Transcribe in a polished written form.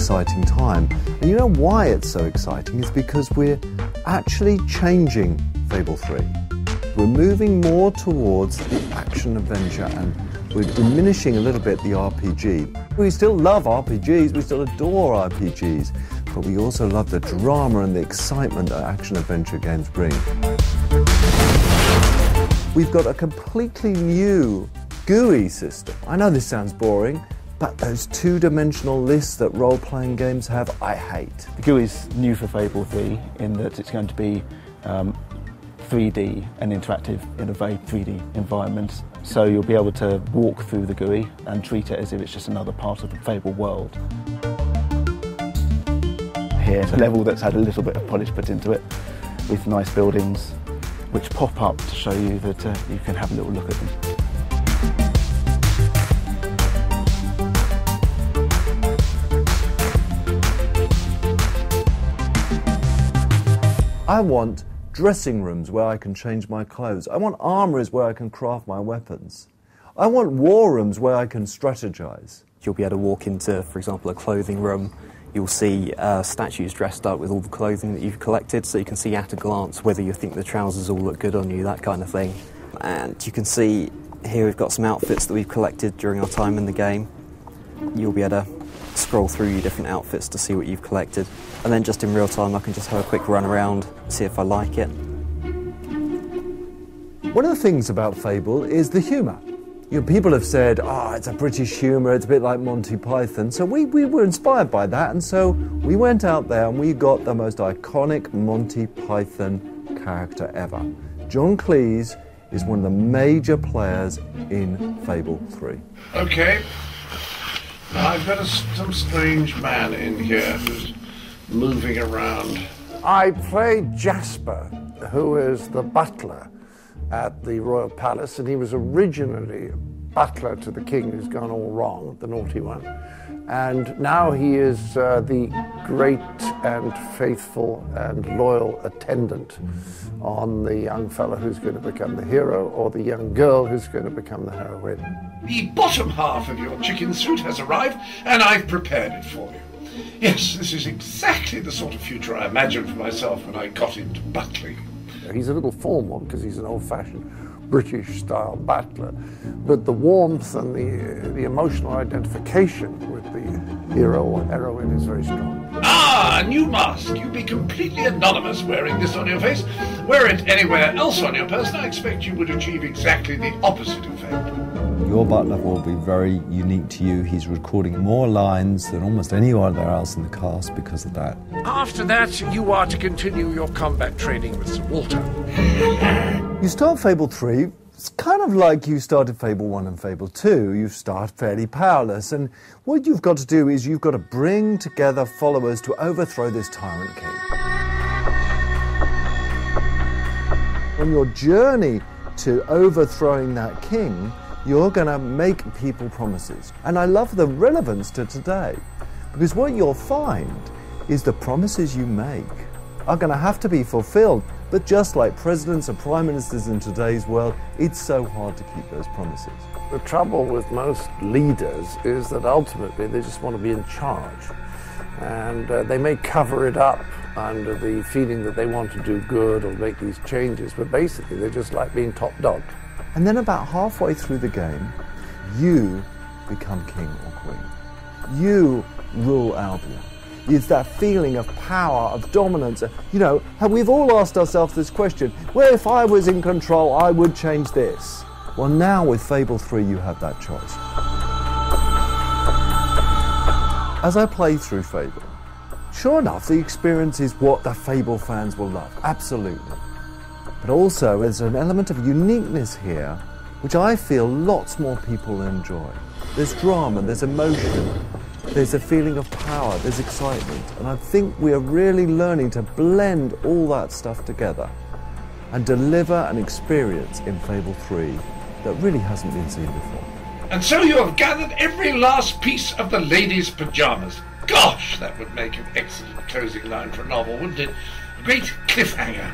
exciting time. And you know why it's so exciting? It's because we're actually changing Fable 3. We're moving more towards the action-adventure, and we're diminishing a little bit the RPG. We still love RPGs, we still adore RPGs, but we also love the drama and the excitement that action-adventure games bring. We've got a completely new GUI system. I know this sounds boring, but those two-dimensional lists that role-playing games have, I hate. The GUI is new for Fable 3 in that it's going to be 3D and interactive in a very 3D environment. So you'll be able to walk through the GUI and treat it as if it's just another part of the Fable world. Here's a level that's had a little bit of polish put into it, with nice buildings which pop up to show you that you can have a little look at them. I want dressing rooms where I can change my clothes. I want armories where I can craft my weapons. I want war rooms where I can strategize. You'll be able to walk into, for example, a clothing room. You'll see statues dressed up with all the clothing that you've collected, so you can see at a glance whether you think the trousers all look good on you, that kind of thing. And you can see here we've got some outfits that we've collected during our time in the game. You'll be able to scroll through your different outfits to see what you've collected. And then just in real time I can just have a quick run around, see if I like it. One of the things about Fable is the humour. You know, people have said, it's a British humour, it's a bit like Monty Python. So we were inspired by that, and so we went out there and we got the most iconic Monty Python character ever. John Cleese is one of the major players in Fable 3. Okay. Now I've got some strange man in here who's moving around. I play Jasper, who is the butler at the royal palace, and he was originally butler to the king who's gone all wrong, the naughty one. And now he is the great and faithful and loyal attendant on the young fellow who's going to become the hero, or the young girl who's going to become the heroine. The bottom half of your chicken suit has arrived, and I've prepared it for you. Yes, this is exactly the sort of future I imagined for myself when I got into butling. He's a little formal because he's an old-fashioned British-style butler, but the warmth and the emotional identification with the hero or heroine is very strong. Ah, a new mask! You'd be completely anonymous wearing this on your face. Wear it anywhere else on your person, I expect you would achieve exactly the opposite effect. Your butler will be very unique to you. He's recording more lines than almost anyone else in the cast because of that. After that, you are to continue your combat training with Sir Walter. You start Fable 3, it's kind of like you started Fable 1 and Fable 2. You start fairly powerless, and what you've got to do is you've got to bring together followers to overthrow this Tyrant king. On your journey to overthrowing that king, you're going to make people promises. And I love the relevance to today, because what you'll find is the promises you make are going to have to be fulfilled. But just like presidents and prime ministers in today's world, it's so hard to keep those promises. The trouble with most leaders is that ultimately they just want to be in charge. And they may cover it up under the feeling that they want to do good or make these changes, but basically they just like being top dog. And then about halfway through the game, you become king or queen. You rule Albion. It's that feeling of power, of dominance. You know, we've all asked ourselves this question, well, if I was in control, I would change this. Well, now with Fable 3, you have that choice. As I play through Fable, sure enough, the experience is what the Fable fans will love, absolutely. But also, there's an element of uniqueness here, which I feel lots more people enjoy. There's drama, there's emotion, there's a feeling of power, there's excitement. And I think we are really learning to blend all that stuff together and deliver an experience in Fable 3 that really hasn't been seen before. And so you have gathered every last piece of the lady's pyjamas. Gosh, that would make an excellent closing line for a novel, wouldn't it? A great cliffhanger.